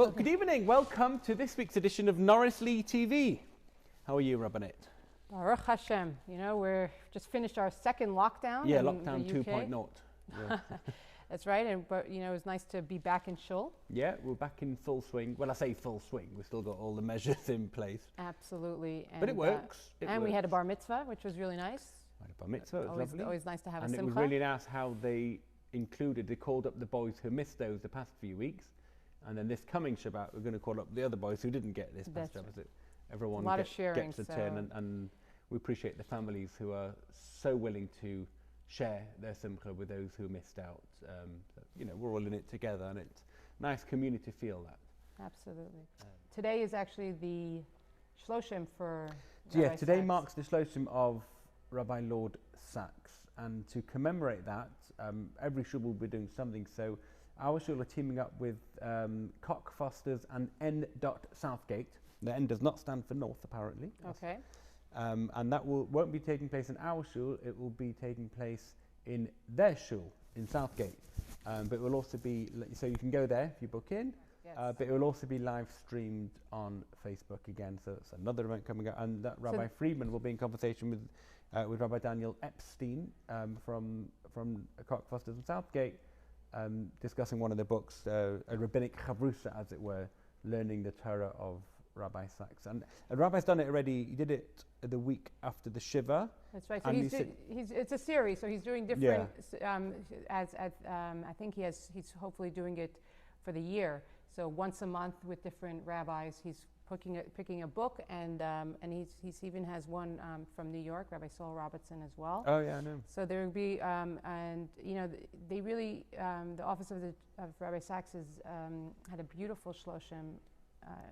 Well, good evening. Welcome to this week's edition of NLTV. How are you, Rabbi? Baruch Hashem. You know, we're just finished our second lockdown. Yeah, lockdown 2.0. Yeah. That's right. But you know, it was nice to be back in shul. Yeah, we're back in full swing. Well, I say full swing. We've still got all the measures in place. Absolutely. But it works. We had a bar mitzvah, which was really nice. We had a bar mitzvah. It was lovely. Always nice to have a simcha. simcha. And it was really nice how they called up the boys who missed those the past few weeks. And then this coming Shabbat, we're going to call up the other boys who didn't get this past Shabbat. Right. Everyone gets a turn, and we appreciate the families who are so willing to share their simcha with those who missed out. You know, we're all in it together, and it's nice community feel that. Absolutely. Today is actually the Shloshim for Rabbi today Sachs. Marks the Shloshim of Rabbi Lord Sachs, and to commemorate that, every shul will be doing something. So our shul are teaming up with Cock Fosters and N. Southgate. The N does not stand for North, apparently. Okay. And that won't be taking place in our shul. It will be taking place in their shul in Southgate. But it will also be, so you can go there if you book in. Yes. But it will also be live streamed on Facebook again. So it's another event coming up. And that Rabbi Friedman will be in conversation with Rabbi Daniel Epstein from Cock Fosters and Southgate, discussing one of the books, a rabbinic chavrusa, as it were, learning the Torah of Rabbi Sachs. And Rabbi's done it already. He did it the week after the Shiva. That's right. So it's a series. So he's doing different. I think he's hopefully doing it for the year. So once a month with different rabbis, he's picking a book, and he's even has one from New York, Rabbi Saul Robertson as well. Oh yeah, I know. So there will be, and you know, they really, the office of Rabbi Sachs has had a beautiful Shloshim.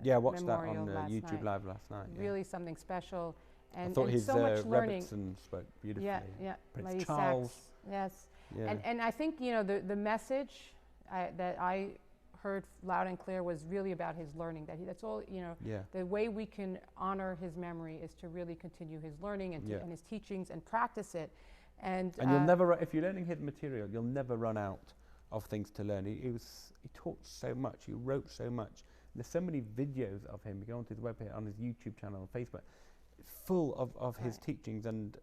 I watched that on YouTube Live last night. Really something special, and I thought his so much learning. Robertson spoke beautifully. Yeah. Prince Charles. Sachs, yes. Yeah. And I think, you know, the message that I heard loud and clear was really about his learning. That's all, you know. Yeah. The way we can honor his memory is to really continue his learning and his teachings and practice it. And you'll never, if you're learning his material, you'll never run out of things to learn. He taught so much. He wrote so much. There's so many videos of him. You go onto his webpage, on his YouTube channel, on Facebook, full of his teachings. And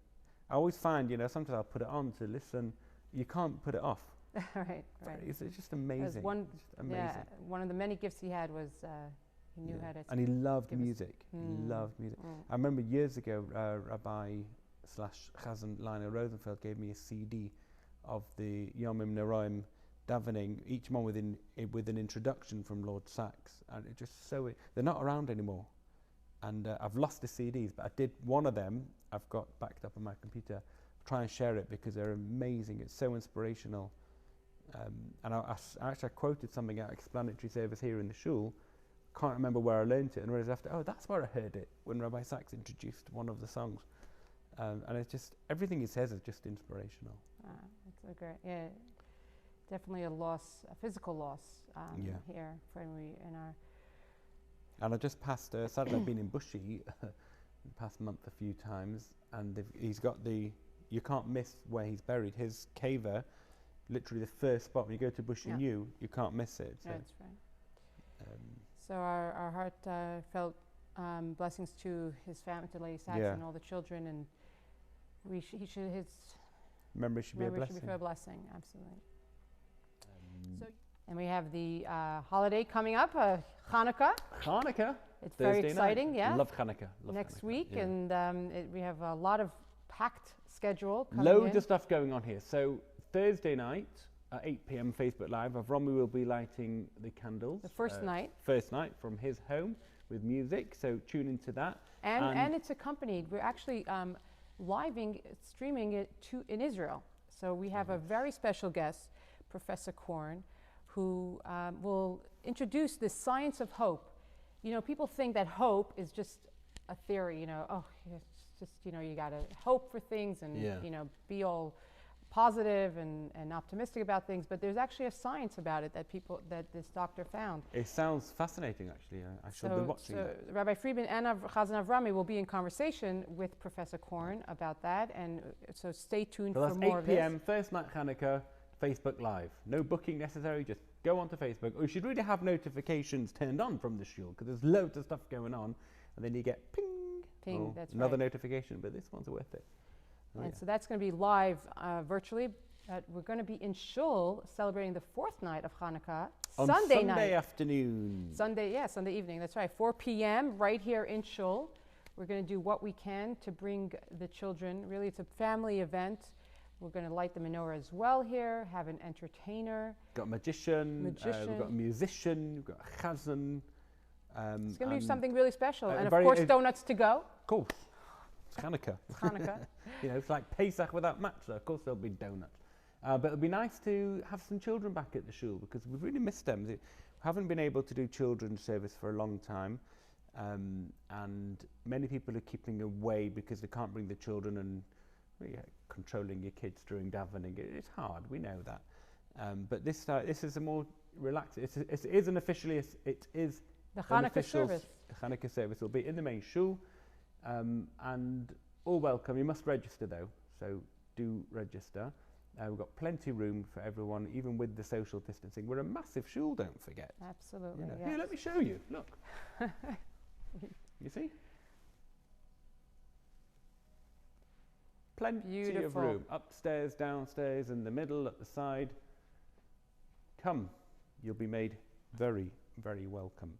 I always find, you know, sometimes I'll put it on to listen. You can't put it off. Right. It's just amazing. One of the many gifts he had was he knew how to. And he loved music. He loved music. I remember years ago, Rabbi/Chazan Lionel Rosenfeld gave me a CD of the Yomim Noraim davening, each one with an introduction from Lord Sachs, and it just they're not around anymore, and I've lost the CDs, but I did one of them. I've got backed up on my computer. Try and share it because they're amazing. It's so inspirational, and I actually quoted something at explanatory service here in the shul. Can't remember where I learned it, and realized after, that's where I heard it when Rabbi Sachs introduced one of the songs, and it's just everything he says is just inspirational. That's a great, definitely a physical loss here in our. And I just passed. Sadly, I've been in Bushi the past month a few times, and he's got you can't miss where he's buried. His caver, literally the first spot when you go to Bushi New, you can't miss it. So. That's right. So our heartfelt blessings to his family, to Lady Sachs and all the children, and his memory should be a blessing. Should be for a blessing, absolutely. And we have the holiday coming up, Hanukkah. Hanukkah. It's Thursday very exciting, night. Love Hanukkah. Next week, and we have a lot of packed schedule coming Loads of stuff going on here. So Thursday night at 8 p.m. Facebook Live, Avrami will be lighting the candles. The first night. First night from his home with music. So tune into that. And it's accompanied. We're actually streaming it in Israel. So we have a very special guest, Professor Korn, who will introduce the science of hope. You know, people think that hope is just a theory, you know, it's just, you know, you got to hope for things and, you know, be all positive and optimistic about things, but there's actually a science about it that this doctor found. It sounds fascinating, actually. I should be watching it. Rabbi Friedman and Chazan Avrami will be in conversation with Professor Korn about that, and so stay tuned for more of this. 8 p.m. first night Hanukkah, Facebook Live. No booking necessary, just go onto Facebook, or you should really have notifications turned on from the shul, because there's loads of stuff going on, and then you get ping, Ping, that's another right. notification, but this one's worth it. Oh, And yeah. so that's going to be live virtually. We're going to be in shul celebrating the fourth night of Hanukkah, On Sunday night. Sunday afternoon. Sunday evening, that's right, 4 p.m. right here in shul. We're going to do what we can to bring the children. Really, it's a family event. We're going to light the menorah as well here, have an entertainer. Got a magician, we've Magician. got a musician, we've got a chazan. It's going to be something really special. And of very- course, donuts to go. Of course, it's Hanukkah. It's Hanukkah. You know, it's like Pesach without matzah. Of course, there'll be donuts. But it'll be nice to have some children back at the shul, because we've really missed them. We haven't been able to do children's service for a long time, and many people are keeping away because they can't bring the children, and controlling your kids during davening. It's hard. We know that. But this is a more relaxed. It is an officially. It is The an Hanukkah official service. Hanukkah service will be in the main shul, and all welcome. You must register though, so do register. We've got plenty of room for everyone, even with the social distancing. We're a massive shul, don't forget. Absolutely, You know. yes. Here, let me show you. Look. You see? Plenty of Beautiful. room. Upstairs, downstairs, in the middle, at the side. Come. You'll be made very, very welcome.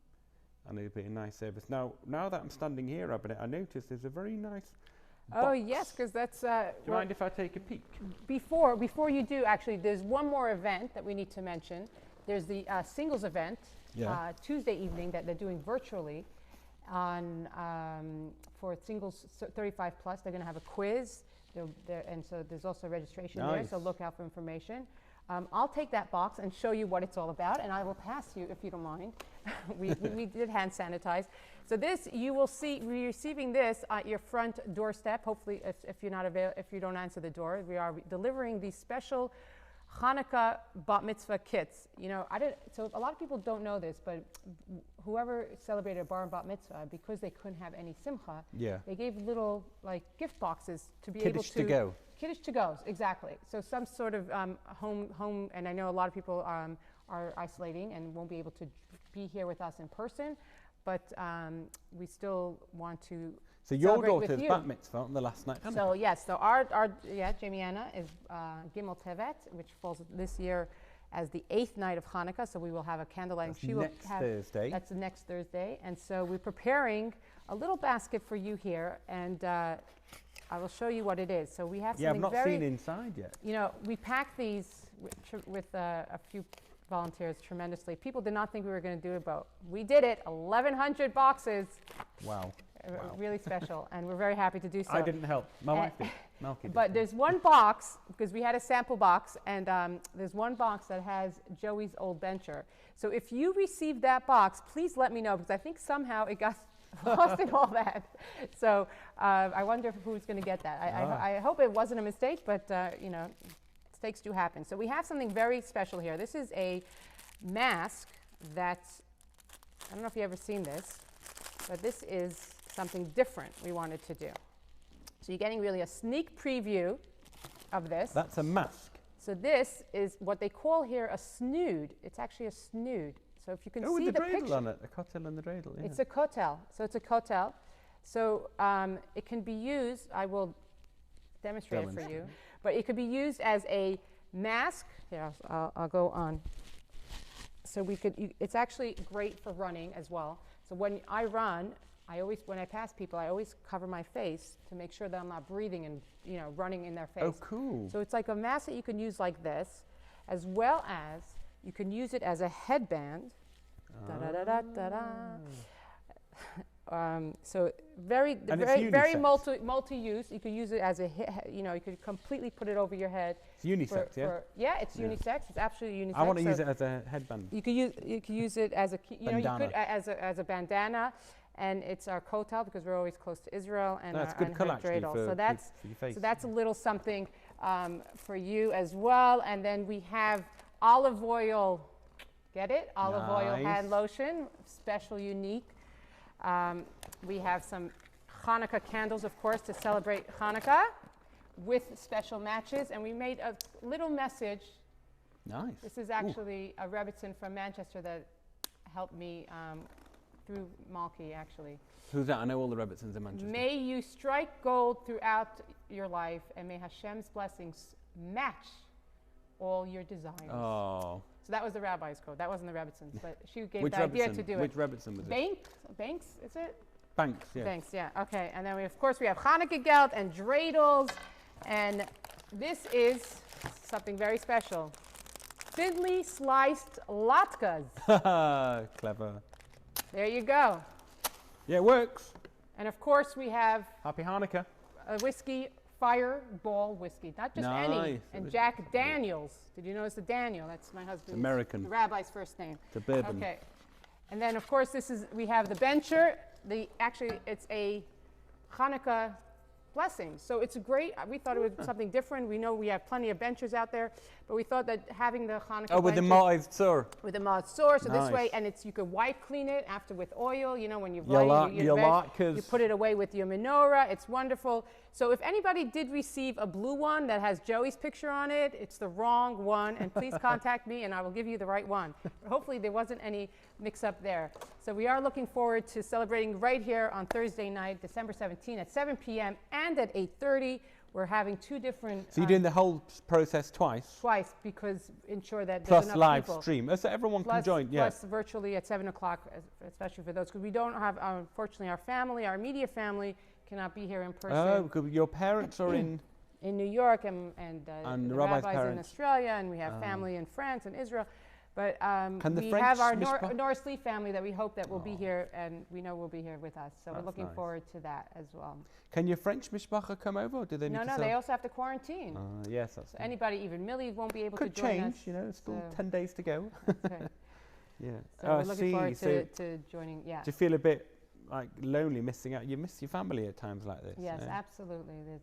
And it'll be a nice service. Now that I'm standing here, Rabbi, I noticed there's a very nice Oh, box. yes, because that's... Do you mind if I take a peek? Before you do, actually, there's one more event that we need to mention. There's the singles event, Yeah. Tuesday evening, that they're doing virtually on for singles 35 plus. They're going to have a quiz, and so there's also registration there, so Nice. look out for information. I'll take that box and show you what it's all about, and I will pass you, if you don't mind. we did hand sanitize. So this, you will see, we're receiving this at your front doorstep. Hopefully, if you're not if you don't answer the door, we are delivering these special Hanukkah bat mitzvah kits. You know, so a lot of people don't know this, but whoever celebrated a bar and bat mitzvah, because they couldn't have any simcha, Yeah. they gave little like gift boxes to be Kiddush able to go. Kiddush to goes, exactly. So some sort of home, and I know a lot of people are isolating and won't be able to be here with us in person, but we still want to. So your celebrate with daughter's you. bat mitzvah on the last night. So yes, so our Jamie Anna is Gimel Tevet, which falls this year as the 8th night of Hanukkah. So we will have a candlelighting. That's next Thursday. That's the next Thursday, and so we're preparing a little basket for you here, and I will show you what it is. So we have Yeah, I've something not very. seen inside yet. You know, we packed these with a few volunteers tremendously. People did not think we were going to do it, but we did it. 1,100 boxes. Wow. Wow. Really special, and we're very happy to do so. I didn't help. My wife did. Malky did. But there's one box, because we had a sample box, and there's one box that has Joey's old bencher. So if you received that box, please let me know, because I think somehow it got lost in all that. So I wonder who's going to get that. I hope it wasn't a mistake, but you know, mistakes do happen. So we have something very special here. This is a mask that's, I don't know if you've ever seen this, but this is something different we wanted to do. So you're getting really a sneak preview of this. That's a mask. So this is what they call here a snood. It's actually a snood. So if you can Oh, see with the the dreidel picture. on it. The kotel and the dreidel. Yeah. It's a kotel. So it's a kotel. So it can be used, I will demonstrate it for you, but it could be used as a mask. Here, I'll go on. So it's actually great for running as well. So when I run, when I pass people, I always cover my face to make sure that I'm not breathing and, you know, running in their face. Oh, cool. So it's like a mask that you can use like this, as well as you can use it as a headband. So very multi-use. You could use it as you could completely put it over your head. It's unisex, yeah? It's unisex. It's absolutely unisex. I want to use it as a headband. You could use it as a as a bandana, and it's our kotel because we're always close to Israel and That's our, good and colour her actually dreidel. for So your face. so that's a little something for you as well. And then we have olive oil. Get it? Olive oil Nice. hand lotion, special, unique. We have some Hanukkah candles, of course, to celebrate Hanukkah with special matches. And we made a little message Nice. This is actually a Rebbitzin from Manchester that helped me through Malki, actually. Who's that? I know all the Rebbitzins in Manchester. May you strike gold throughout your life, and may Hashem's blessings match all your desires. Oh. So that was the rabbi's code. That wasn't the Rebbitzins, but she gave Which the idea Rebbitzin? to do Which it. Rebbitzin was it? Banks, is it? Banks, yeah. Banks, yeah. Okay, and then we, of course, we have Hanukkah Gelt and Dreidels, and this is something very special. Thinly sliced latkes. Clever. There you go. Yeah, it works. And of course, we have Happy Hanukkah. a whiskey, Fireball whiskey, not just any. Nice. And Jack Daniels. Did you notice the Daniel? That's my husband's. American. The rabbi's first name. It's a bourbon. Okay. And then, of course, we have the bencher. Actually, it's a Hanukkah blessing. So it's great. We thought it was something different. We know we have plenty of benchers out there, but we thought that having the Hanukkah Oh, with the bencher- ma'ized sur. with the matzor, so this Nice. way, and you could wipe clean it after with oil, when you've Your you latkes. put it away with your menorah. It's wonderful. So if anybody did receive a blue one that has Joey's picture on it, it's the wrong one, and please contact me and I will give you the right one. But hopefully there wasn't any mix up there. So we are looking forward to celebrating right here on Thursday night, December 17th at 7 p.m. and at 8:30. We're having two different. So you're doing the whole process twice? Twice, because ensure that there's Plus enough live people. stream. So everyone can Plus, join, yeah. plus virtually at 7 o'clock, especially for those, because we don't have, unfortunately, our immediate family cannot be here in person. Oh, because your parents are in... In New York, and the the rabbi's rabbis in parents. Australia, and we have family in France and Israel. But Can the we French have our mishpach- Norris Lee family that we hope that will be here, and we know will be here with us. So we're That's looking nice. forward to that as well. Can your French mishpacha come over, or do they need No, to no, sell? they also have to quarantine. Yes, that's So anybody, even Millie, won't be able could to join change, us. still so 10 days to go. Okay. Yeah. So Oh, we're I looking see. forward So to joining. Yeah. do you feel a bit like lonely, missing out? You miss your family at times like this. Yes, eh? absolutely. It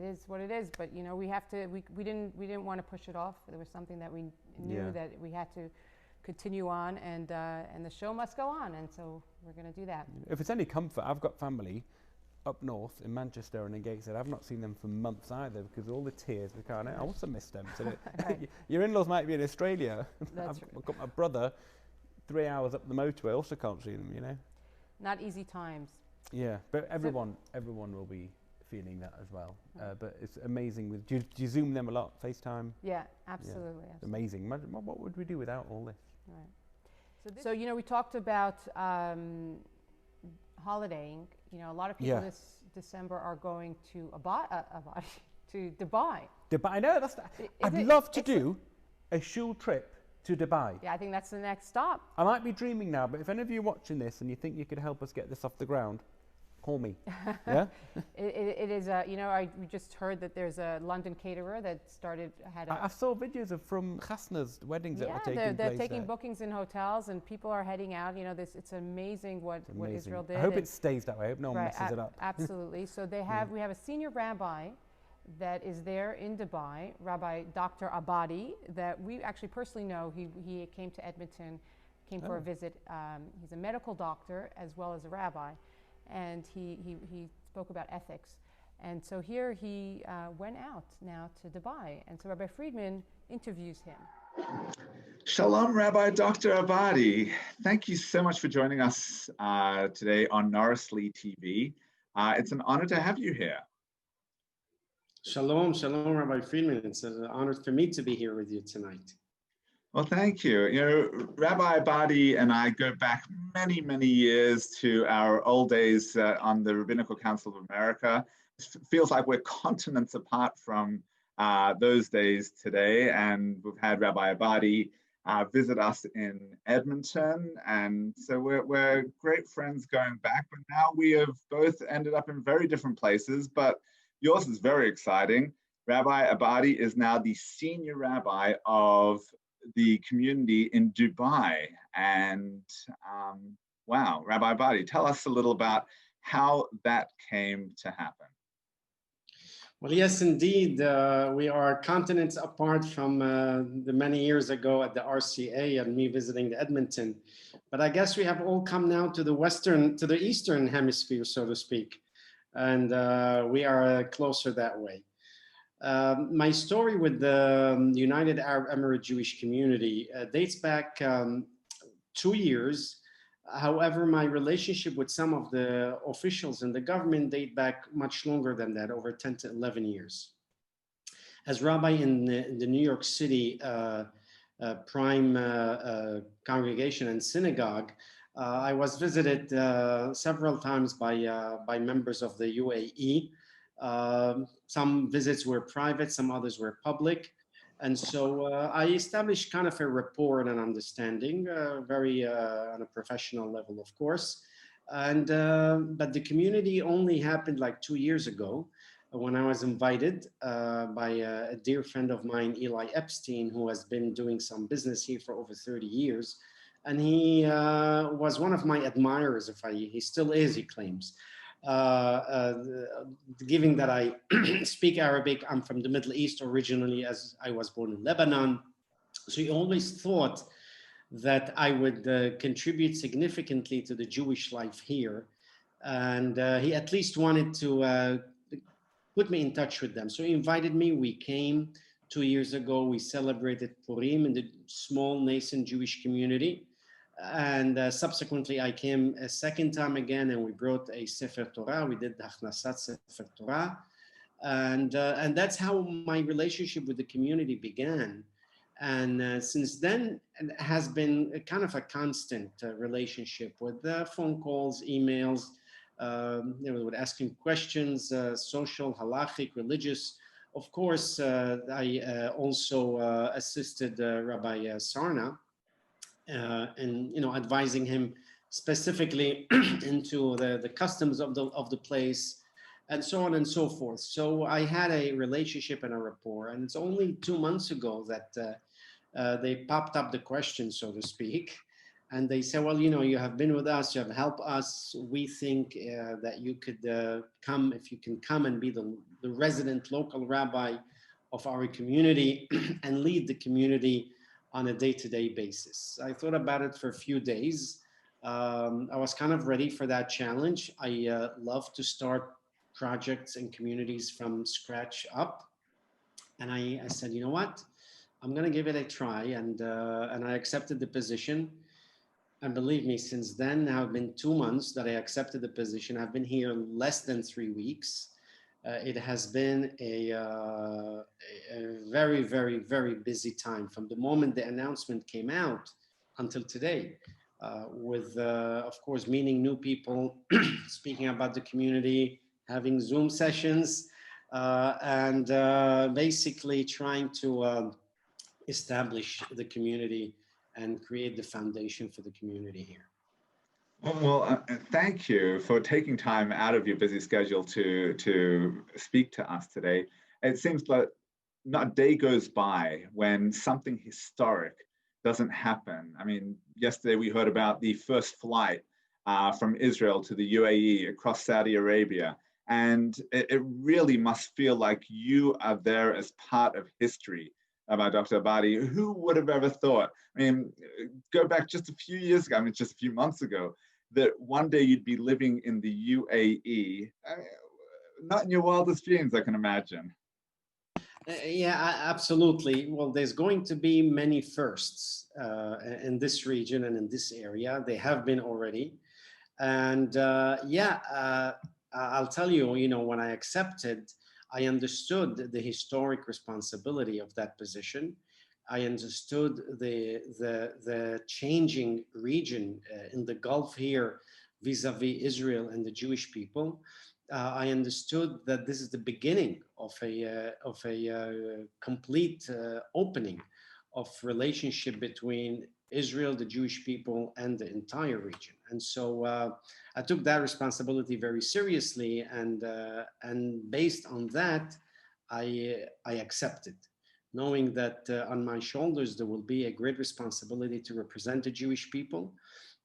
is what it is. But we have to. We didn't want to push it off. There was something that we knew Yeah. that we had to continue on, and the show must go on. And so we're going to do that. If it's any comfort, I've got family up north in Manchester and in Gateshead. I've not seen them for months either because of all the tears. I also miss them. So Right. your in-laws might be in Australia. That's I've got my brother 3 hours up the motorway. Also can't see them. Not easy times. Yeah, but everyone will be feeling that as well. But it's amazing. Do you Zoom them a lot? FaceTime? Yeah, absolutely. It's amazing. Imagine, what would we do without all this? Right. So we talked about holidaying. A lot of people Yeah. this December are going to to Dubai. Dubai. I know I'd love to do a shul trip to Dubai. Yeah, I think that's the next stop. I might be dreaming now, but if any of you are watching this and you think you could help us get this off the ground, call me. Yeah. It is. We just heard that there's a London caterer that had. I saw videos from chasnas, weddings that were taking place. They're taking there. bookings in hotels, and people are heading out. It's amazing what Israel did. I hope it stays that way. I hope no one messes it up. Absolutely. So we have a senior rabbi that is there in Dubai, Rabbi Dr Abadi, that we actually personally know. He came to Edmonton, came for a visit. He's a medical doctor as well as a rabbi, and he spoke about ethics. And so here he went out now to Dubai, and so Rabbi Friedman interviews him. Shalom, Rabbi Dr. Abadi. Thank you so much for joining us today on Norris Lee TV. It's an honor to have you here. Shalom, Rabbi Friedman. It's an honor for me to be here with you tonight. Well, thank you. Rabbi Abadi and I go back many, many years to our old days on the Rabbinical Council of America. It feels like we're continents apart from those days today. And we've had Rabbi Abadi visit us in Edmonton. And so we're great friends going back. But now we have both ended up in very different places. But yours is very exciting. Rabbi Abadi is now the senior rabbi of the community in Dubai. And wow, Rabbi Abadi, tell us a little about how that came to happen. Well, yes, indeed. We are continents apart from the many years ago at the RCA and me visiting the Edmonton. But I guess we have all come now to the Eastern hemisphere, so to speak. And we are closer that way. My story with the United Arab Emirates Jewish community dates back 2 years. However, my relationship with some of the officials in the government date back much longer than that, over 10 to 11 years. As rabbi in the New York City prime congregation and synagogue, I was visited several times by members of the UAE. Some visits were private, some others were public. And so I established kind of a rapport and an understanding, very on a professional level, of course. And but the community only happened like 2 years ago when I was invited by a dear friend of mine, Eli Epstein, who has been doing some business here for over 30 years. And he was one of my admirers, he still is, he claims. Given that I speak Arabic, I'm from the Middle East originally, as I was born in Lebanon. So he always thought that I would contribute significantly to the Jewish life here. And he at least wanted to put me in touch with them. So he invited me. We came 2 years ago. We celebrated Purim in the small nascent Jewish community. And subsequently, I came a second time again, and we brought a Sefer Torah. We did the Achnasat Sefer Torah. And that's how my relationship with the community began. And since then, it has been a kind of a constant relationship with phone calls, emails, with asking questions, social, halachic, religious. Of course, I also assisted Rabbi Sarna and advising him specifically into the customs of the place, and so on and so forth. So I had a relationship and a rapport, and it's only 2 months ago that they popped up the question, so to speak, and they said, well, you have been with us, you have helped us. We think that you could come, if you can come and be the resident local rabbi of our community and lead the community on a day-to-day basis. I thought about it for a few days. I was kind of ready for that challenge. I love to start projects and communities from scratch up. And I said, you know what? I'm going to give it a try. And I accepted the position. And believe me, since then, now it's been 2 months that I accepted the position. I've been here less than 3 weeks. It has been a very, very, very busy time from the moment the announcement came out until today, with, of course, meeting new people, speaking about the community, having Zoom sessions, and basically trying to establish the community and create the foundation for the community here. Well, thank you for taking time out of your busy schedule to speak to us today. It seems like not a day goes by when something historic doesn't happen. I mean, yesterday we heard about the first flight from Israel to the UAE across Saudi Arabia. And it really must feel like you are there as part of history. Rabbi Dr. Abadi, who would have ever thought? I mean, go back just a few years ago, just a few months ago, that one day you'd be living in the UAE. Not in your wildest dreams, I can imagine. Yeah, absolutely. Well, there's going to be many firsts in this region and in this area. They have been already. And I'll tell you, when I accepted, I understood the historic responsibility of that position. I understood the changing region in the Gulf here vis-a-vis Israel and the Jewish people. I understood that this is the beginning of a complete opening of relationship between Israel, the Jewish people, and the entire region. And so I took that responsibility very seriously, and based on that, I accepted, knowing that on my shoulders there will be a great responsibility to represent the Jewish people,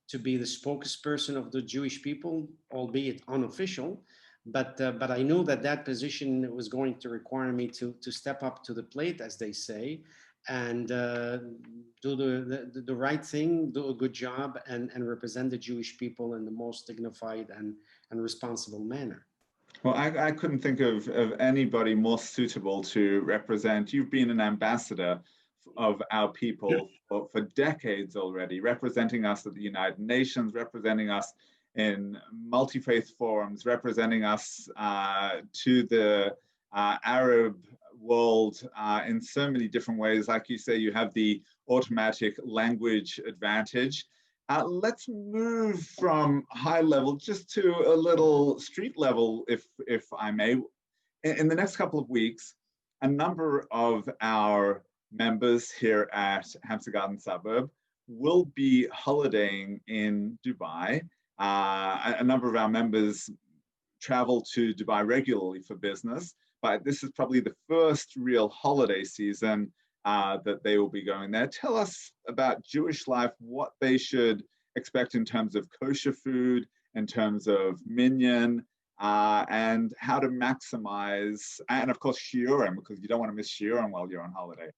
to be the spokesperson of the Jewish people, albeit unofficial. But I knew that position was going to require me to step up to the plate, as they say, and do the right thing, do a good job, and represent the Jewish people in the most dignified and responsible manner. Well, I couldn't think of anybody more suitable to represent. You've been an ambassador of our people for decades already, representing us at the United Nations, representing us in multi-faith forums, representing us to the Arab world in so many different ways. Like you say, you have the automatic language advantage. Let's move from high level just to a little street level, if I may. In the next couple of weeks, a number of our members here at Hampstead Garden Suburb will be holidaying in Dubai. A number of our members travel to Dubai regularly for business, but this is probably the first real holiday season that they will be going there. Tell us about Jewish life, what they should expect in terms of kosher food, in terms of minyan, and how to maximize, and of course shiurim, because you don't want to miss shiurim while you're on holiday.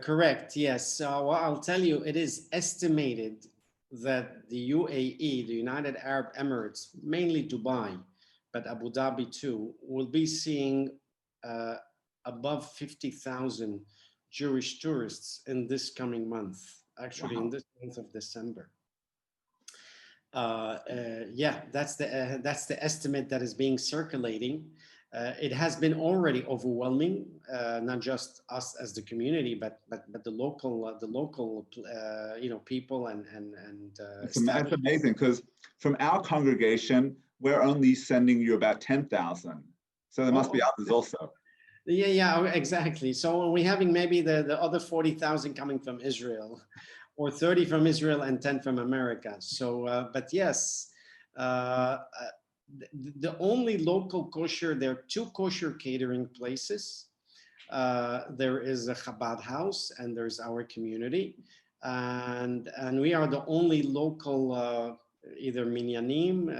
Correct, yes. So I'll tell you, it is estimated that the UAE, the United Arab Emirates, mainly Dubai, but Abu Dhabi too, will be seeing above 50,000 Jewish tourists in this coming month, actually. Wow. In this month of December. Yeah, that's the estimate that is being circulating. It has been already overwhelming, not just us as the community, but the local people and it's amazing, because from our congregation we're only sending you about 10,000, so there must be others also. Yeah, exactly. So we're having maybe the other 40,000 coming from Israel, or 30 from Israel and 10 from America. So, but yes, the only local kosher, there are 2 kosher catering places. There is a Chabad house and there's our community. And we are the only local either minyanim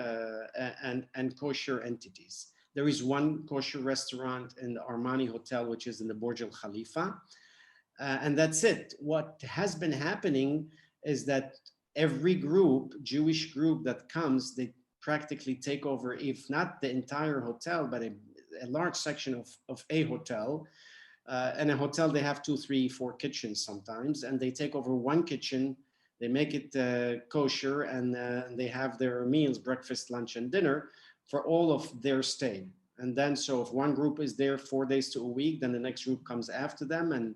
and kosher entities. There is one kosher restaurant in the Armani Hotel, which is in the Burj Al Khalifa. And that's it. What has been happening is that every group, Jewish group that comes, they practically take over, if not the entire hotel, but a large section of a hotel. And a hotel, they have 2, 3, 4 kitchens sometimes, and they take over one kitchen, they make it kosher, and they have their meals, breakfast, lunch, and dinner for all of their stay. And then, so if one group is there 4 days to a week, then the next group comes after them, and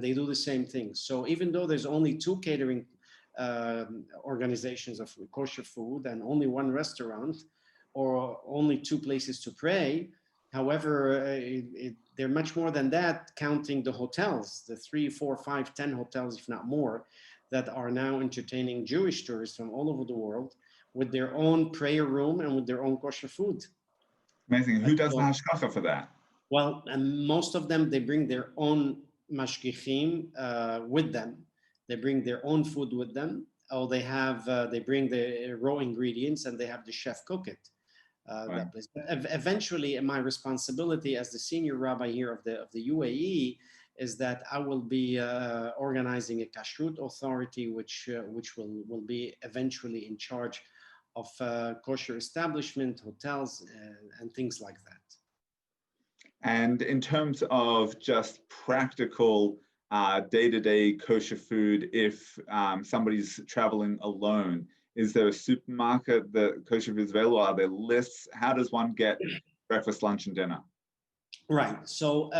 they do the same thing. So even though there's only 2 catering organizations of kosher food and only 1 restaurant, or only 2 places to pray, however, they're much more than that, counting the hotels, the 3, 4, 5, 10 hotels, if not more, that are now entertaining Jewish tourists from all over the world with their own prayer room and with their own kosher food. Amazing. Who does the hashgacha for that? Well, and most of them, they bring their own mashgichim with them. They bring their own food with them, or they bring the raw ingredients and they have the chef cook it. Right. Eventually, my responsibility as the senior rabbi here of the UAE is that I will be organizing a kashrut authority, which will be eventually in charge of kosher establishment, hotels, and things like that. And in terms of just practical day-to-day kosher food, if somebody's traveling alone, is there a supermarket that kosher food is available? Are there lists? How does one get breakfast, lunch, and dinner? Right. So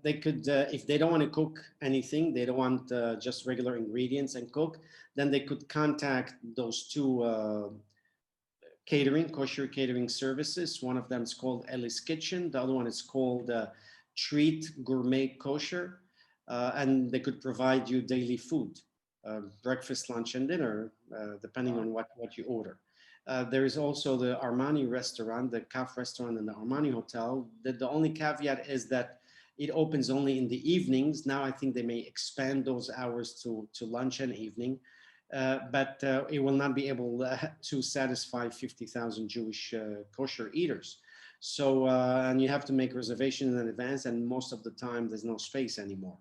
they could, if they don't want to cook anything, they don't want just regular ingredients and cook, then they could contact those 2 kosher catering services. One of them is called Ellie's Kitchen. The other one is called Treat Gourmet Kosher. And they could provide you daily food, breakfast, lunch, and dinner, depending on what you order. There is also the Armani restaurant, the Kaf restaurant in the Armani Hotel. The only caveat is that it opens only in the evenings. Now I think they may expand those hours to lunch and evening, but it will not be able to satisfy 50,000 Jewish kosher eaters. So, and you have to make reservations in advance, and most of the time there's no space anymore.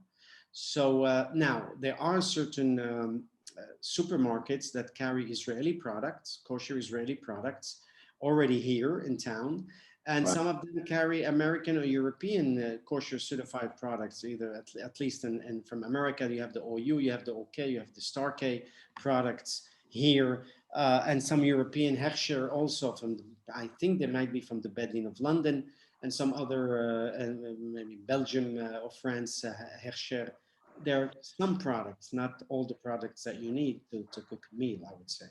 So now there are certain supermarkets that carry Israeli products, kosher Israeli products, already here in town. And Right. some of them carry American or European kosher certified products, either at least from America. You have the OU, you have the OK, you have the Star K products here, and some European Herscher also I think they might be from the Bedlin of London, and some other, maybe Belgium or France, Herscher. There are some products, not all the products that you need to cook a meal, I would say.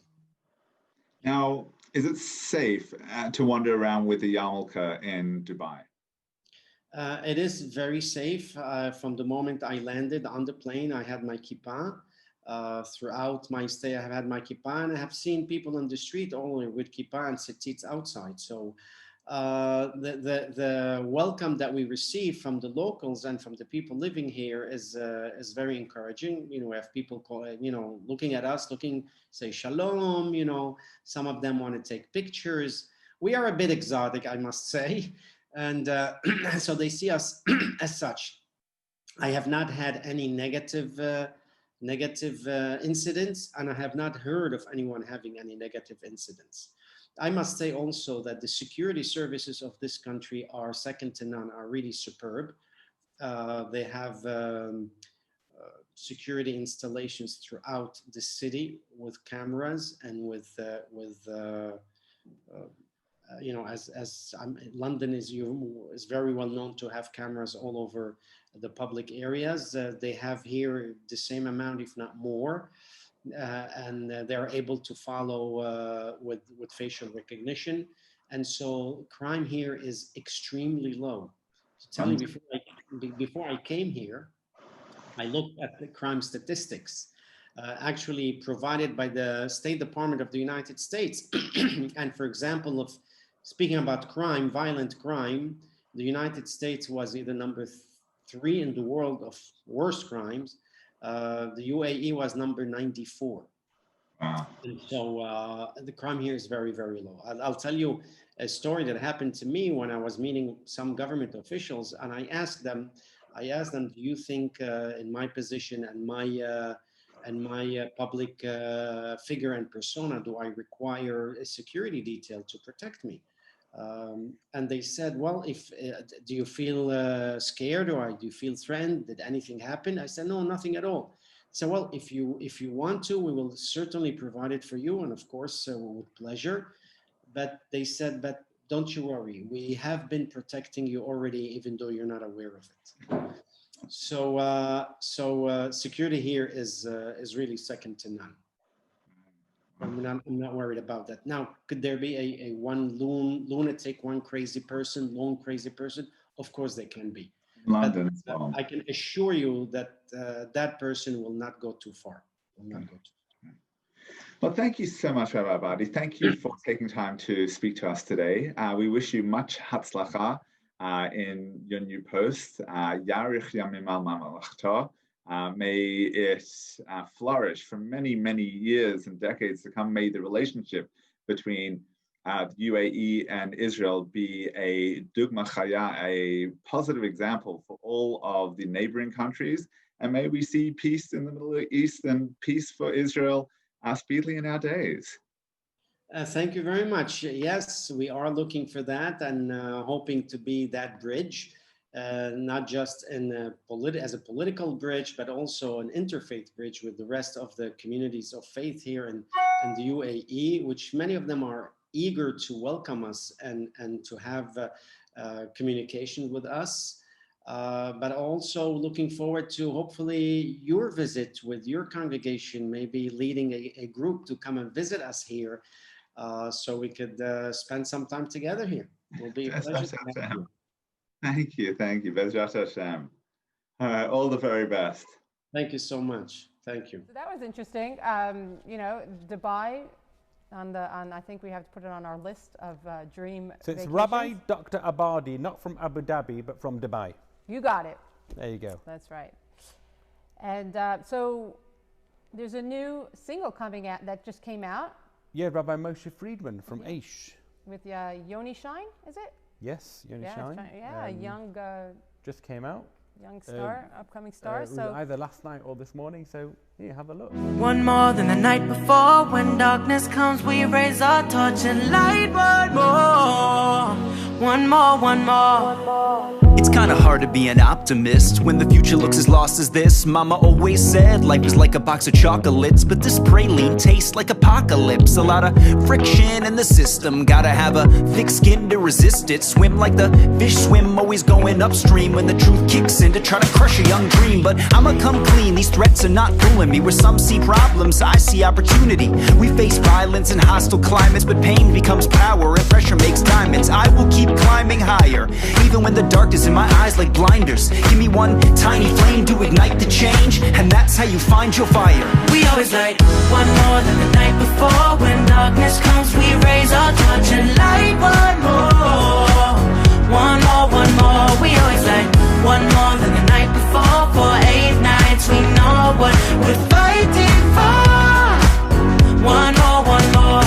Now, is it safe to wander around with the yarmulke in Dubai? It is very safe. From the moment I landed on the plane, I had my kippah. Throughout my stay, I have had my kippah, and I have seen people on the street only with kippah and tzitzit outside. So the welcome that we receive from the locals and from the people living here is very encouraging. You know, we have people looking at us, say shalom. You know, some of them want to take pictures. We are a bit exotic, I must say, and so they see us as such. I have not had any negative incidents, and I have not heard of anyone having any negative incidents. I must say also that the security services of this country are second to none, are really superb. They have security installations throughout the city with cameras and with London is very well known to have cameras all over the public areas. They have here the same amount, if not more. And they're able to follow with facial recognition. And so crime here is extremely low. To tell you, before I came here, I looked at the crime statistics actually provided by the State Department of the United States. And for example, speaking about crime, violent crime, the United States was either number 3 in the world of worst crimes. The UAE was number 94. Wow. And so the crime here is very, very low. I'll tell you a story that happened to me when I was meeting some government officials, and I asked them, do you think in my position and my public figure and persona, do I require a security detail to protect me? And they said, well, do you feel scared, or do you feel threatened? Did anything happen? I said, no, nothing at all. So, well, if you want to, we will certainly provide it for you, and of course with pleasure. But they said, but don't you worry, we have been protecting you already, even though you're not aware of it. So security here is really second to none. I'm not worried about that. Now, could there be a one lunatic, one crazy person, lone crazy person? Of course there can be. London. But I can assure you that that person will not go too far. Well, thank you so much, Rabbi Abadi. Thank you for taking time to speak to us today. We wish you much hatzlacha in your new post. Yarich yamim al malachto. May it flourish for many, many years and decades to come. May the relationship between the UAE and Israel be a dugma chaya, a positive example for all of the neighboring countries. And may we see peace in the Middle East and peace for Israel speedily in our days. Thank you very much. Yes, we are looking for that and hoping to be that bridge. Not just as a political bridge, but also an interfaith bridge with the rest of the communities of faith here in the UAE, which many of them are eager to welcome us and to have communication with us. But also looking forward to hopefully your visit with your congregation, maybe leading a group to come and visit us here so we could spend some time together here. It will be a pleasure to have you. Thank you. Bezrat Hashem. All right, all the very best. Thank you so much. Thank you. So that was interesting. Dubai, I think we have to put it on our list of dream So it's vacations. Rabbi Dr Abadi, not from Abu Dhabi, but from Dubai. You got it. There you go. That's right. And so there's a new single coming out that just came out. Yeah, Rabbi Moshe Friedman from Aish. With Yoni Shine, is it? Yes, Yoni Shine. Young. Just came out. young star, upcoming star. It was So either last night or this morning, so here, have a look. One more than the night before. When darkness comes, we raise our torch and light one more. One more, one more. It's kinda hard to be an optimist when the future looks as lost as this. Mama always said life is like a box of chocolates, but this praline tastes like apocalypse. A lot of friction in the system, gotta have a thick skin to resist it. Swim like the fish swim, always going upstream when the truth kicks in to try to crush a young dream. But I'ma come clean, these threats are not fooling me. Where some see problems, I see opportunity. We face violence and hostile climates, but pain becomes power and pressure makes diamonds. I will keep climbing higher, even when the darkness in my eyes like blinders. Give me one tiny flame to ignite the change, and that's how you find your fire. We always light one more than the night before. When darkness comes, we raise our torch and light one more. One more, one more. We always light one more than the night before. For 8 nights, we know what we're fighting for. One more, one more.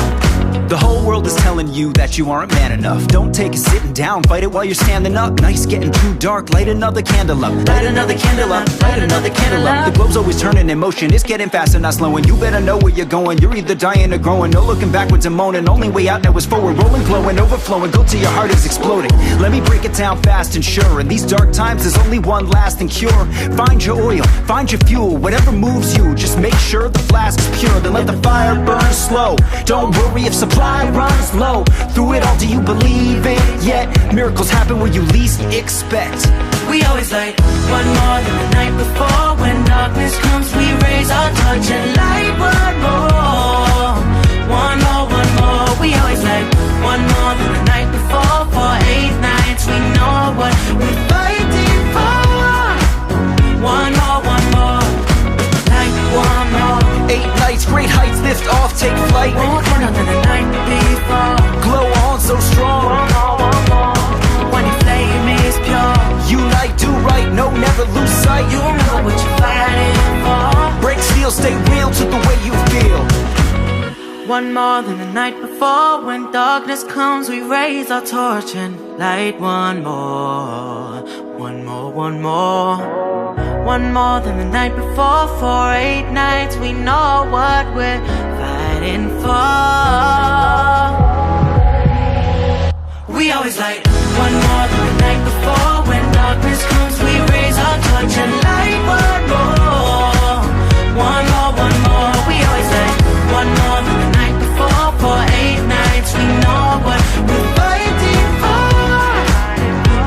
The whole world is telling you that you aren't man enough. Don't take it sitting down, fight it while you're standing up. Night's getting too dark, light another candle up. Light another candle up, light another candle up. The globe's always turning in motion, it's getting faster, not slowing. You better know where you're going, you're either dying or growing. No looking backwards and moaning, only way out now is forward. Rolling, glowing, overflowing, go till your heart is exploding. Let me break it down fast and sure. In these dark times, there's only one lasting cure. Find your oil, find your fuel, whatever moves you. Just make sure the flask's pure, then let the fire burn slow. Don't worry if supply runs low. Through it all, do you believe it yet? Miracles happen where you least expect. We always light one more than the night before. When darkness comes, we raise our torch and light one more. One more, one more. We always light one more than the night before. For 8 nights, we know what we're fighting for. One more, one more. Light one more. 8 nights, great heights, lift off, take flight. More than the night before. Glow on so strong. One more, one more. When your flame is pure. Unite, do right, no, never lose sight. You know what you're fighting for. Break steel, stay real to the way you feel. One more than the night before. When darkness comes, we raise our torch and light one more. One more, one more. One more than the night before. For 8 nights, we know what we're fighting for. We always light one more than the night before. When darkness comes, we raise our torch and light one more. One more, one more. We always light one more than the night before. For 8 nights, we know what we're fighting for.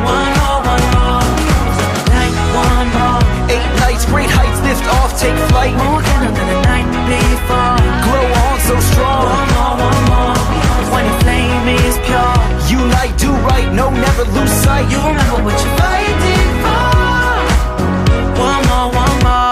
One more, one more. Light one more. 8 nights, great heights, lift off, take flight. More than the night before. Glow on so strong. One more, one more. When your flame is pure. Unite, do right, no, never lose sight. You remember what you're fighting for. One more, one more.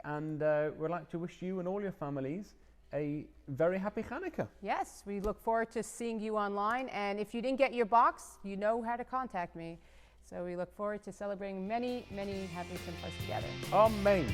And we'd like to wish you and all your families a very happy Hanukkah. yes, we look forward to seeing you online. And if you didn't get your box, you know how to contact me. So we look forward to celebrating many, many happy Simchas together. Amen.